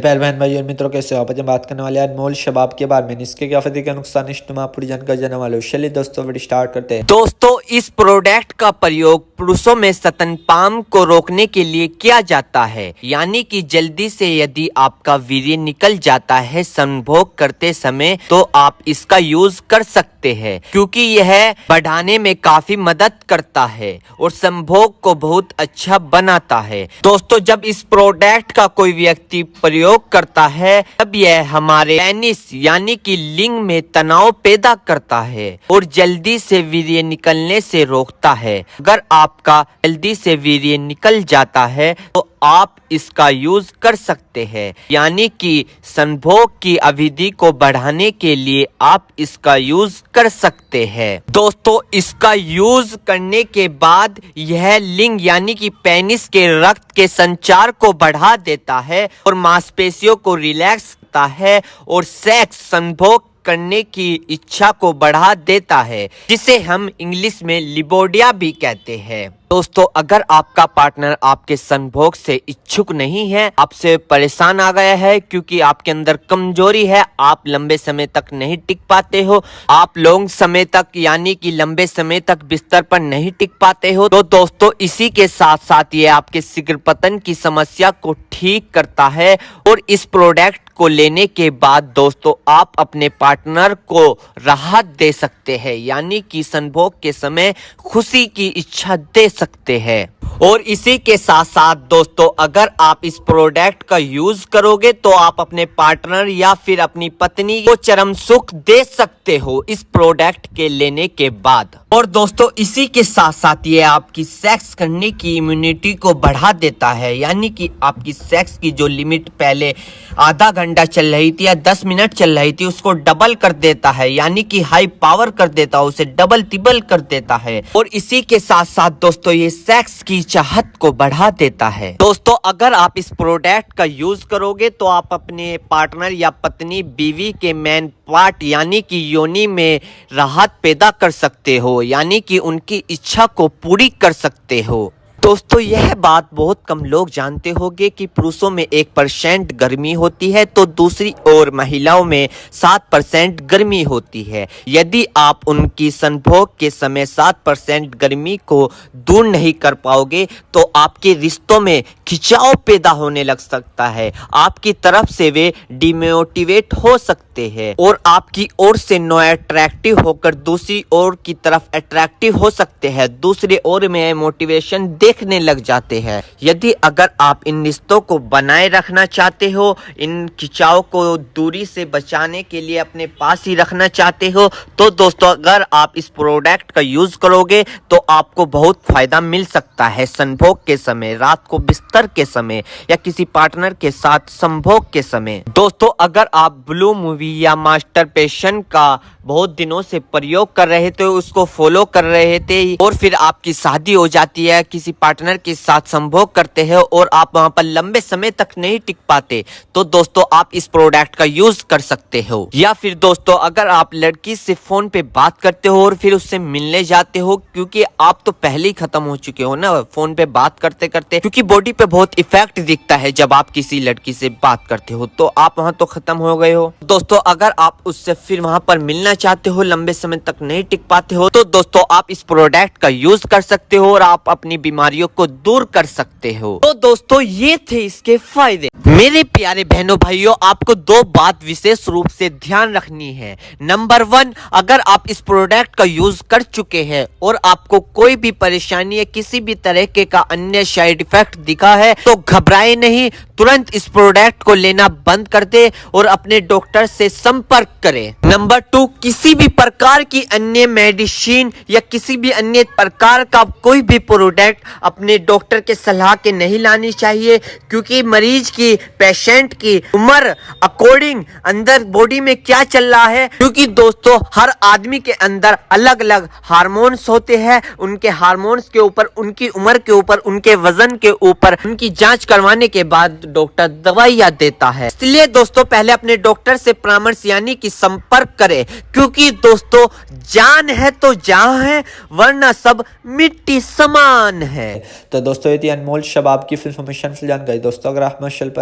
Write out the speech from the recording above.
पहल बहन भाई और मित्रों कैसे हो आप। आज हम बात करने वाले हैं अनमोल शबाब के बारे में। इसके क्या फायदे क्या नुकसान इस्तेमाल पूरी जानकारी जानने वाले हो। चलिए दोस्तों वीडियो स्टार्ट करते हैं। दोस्तों इस प्रोडक्ट का प्रयोग पुरुषों में स्तनपान को रोकने के लिए किया जाता है, यानी कि जल्दी से यदि आपका वीर्य निकल जाता है संभोग करते समय तो आप इसका यूज कर सकते हैं, क्योंकि यह बढ़ाने में काफी मदद करता है और संभोग को बहुत अच्छा बनाता है। दोस्तों जब इस प्रोडक्ट का कोई व्यक्ति प्रयोग करता है तब यह हमारे पेनिस यानी कि लिंग में तनाव पैदा करता है और जल्दी से वीर्य निकलने से रोकता है। अगर आपका जल्दी से वीर्य निकल जाता है तो आप इसका यूज कर सकते हैं, यानी कि संभोग की अवधि को बढ़ाने के लिए आप इसका यूज कर सकते हैं। दोस्तों इसका यूज करने के बाद यह लिंग यानी कि पेनिस के रक्त के संचार को बढ़ा देता है और मांसपेशियों को रिलैक्स करता है और सेक्स संभोग करने की इच्छा को बढ़ा देता है, जिसे हम इंग्लिश में लिबोडिया भी कहते हैं। दोस्तों अगर आपका पार्टनर आपके संभोग से इच्छुक नहीं है, आपसे परेशान आ गया है क्योंकि आपके अंदर कमजोरी है, आप लंबे समय तक नहीं टिक पाते हो, आप लॉन्ग समय तक यानी कि लंबे समय तक बिस्तर पर नहीं टिक पाते हो, तो दोस्तों इसी के साथ साथ ये आपके शीघ्र पतन की समस्या को ठीक करता है। और इस प्रोडक्ट को लेने के बाद दोस्तों आप अपने पार्टनर को राहत दे सकते हैं, यानी कि संभोग के समय खुशी की इच्छा दे सकते हैं। और इसी के साथ साथ दोस्तों अगर आप इस प्रोडक्ट का यूज करोगे तो आप अपने पार्टनर या फिर अपनी पत्नी को चरम सुख दे सकते हो इस प्रोडक्ट के लेने के बाद। और दोस्तों इसी के साथ साथ ये आपकी सेक्स करने की इम्यूनिटी को बढ़ा देता है, यानी कि आपकी सेक्स की जो लिमिट पहले आधा घंटा चल रही थी या 10 मिनट चल रही थी उसको डबल कर देता है, यानी कि हाई पावर कर देता है, उसे डबल तिबल कर देता है। और इसी के साथ साथ दोस्तों ये सेक्स की चाहत को बढ़ा देता है। दोस्तों अगर आप इस प्रोडक्ट का यूज करोगे तो आप अपने पार्टनर या पत्नी बीवी के मेन पार्ट यानी कि योनि में राहत पैदा कर सकते हो, यानी कि उनकी इच्छा को पूरी कर सकते हो। दोस्तों यह बात बहुत कम लोग जानते होंगे कि पुरुषों में 1% गर्मी होती है तो दूसरी ओर महिलाओं में 7% गर्मी होती है। यदि आप उनकी संभोग के समय 7% गर्मी को दूर नहीं कर पाओगे तो आपके रिश्तों में खिंचाव पैदा होने लग सकता है, आपकी तरफ से वे डिमोटिवेट हो सकते हैं और आपकी ओर से नो अट्रैक्टिव होकर दूसरी ओर की तरफ अट्रैक्टिव हो सकते हैं, दूसरी ओर में मोटिवेशन देखने लग जाते हैं। यदि अगर आप इन रिश्तों को बनाए रखना चाहते हो, इन खिंचाव को दूरी से बचाने के लिए अपने पास ही रखना चाहते हो, तो दोस्तों अगर आप इस प्रोडक्ट का यूज करोगे तो आपको बहुत फायदा मिल सकता है संभोग के समय, रात को बिस्तर के समय या किसी पार्टनर के साथ संभोग के समय। दोस्तों अगर आप ब्लू मूवी या मास्टरपेशन का बहुत दिनों से प्रयोग कर रहे थे, उसको फॉलो कर रहे थे और फिर आपकी शादी हो जाती है, किसी पार्टनर के साथ संभोग करते हैं और आप वहां पर लंबे समय तक नहीं टिक पाते, तो दोस्तों आप इस प्रोडक्ट का यूज कर सकते हो। या फिर दोस्तों अगर आप लड़की से फोन पे बात करते हो और फिर उससे मिलने जाते हो, क्योंकि आप तो पहले ही खत्म हो चुके हो ना फोन पे बात करते करते, क्योंकि बॉडी पे बहुत इफेक्ट दिखता है जब आप किसी लड़की से बात करते हो, तो आप वहां तो खत्म हो गए हो। दोस्तों अगर आप उससे फिर वहां पर मिलना चाहते हो, लंबे समय तक नहीं टिक पाते हो, तो दोस्तों आप इस प्रोडक्ट का यूज कर सकते हो और आप अपनी बीमारियों को दूर कर सकते हो। तो दोस्तों ये थे इसके फायदे। मेरे प्यारे बहनों भाइयों, आपको दो बात विशेष रूप से ध्यान रखनी है। नंबर 1, अगर आप इस प्रोडक्ट का यूज कर चुके हैं और आपको कोई भी परेशानी या किसी भी तरह का अन्य साइड इफेक्ट दिखा है तो घबराए नहीं, तुरंत इस प्रोडक्ट को लेना बंद कर दे और अपने डॉक्टर से संपर्क करें। नंबर 2, किसी भी प्रकार की अन्य मेडिसिन या किसी भी अन्य प्रकार का कोई भी प्रोडक्ट अपने डॉक्टर के सलाह के नहीं लानी चाहिए, क्योंकि मरीज की, पेशेंट की उम्र अकॉर्डिंग अंदर बॉडी में क्या चल रहा है, क्योंकि दोस्तों हर आदमी के अंदर अलग अलग हार्मोन्स होते हैं, उनके हार्मोन्स के ऊपर, उनकी उम्र के ऊपर, उनके वजन के ऊपर उनकी जांच करवाने के बाद डॉक्टर दवाइयां देता है। इसलिए दोस्तों पहले अपने डॉक्टर से परामर्श यानी कि संपर्क करें, क्योंकि दोस्तों जान है तो जहां है, वरना सब मिट्टी समान है। तो दोस्तों ये थी अनमोल शबाब की इन्फॉर्मेशन जानकारी। दोस्तों अगर आप माशाल्लाह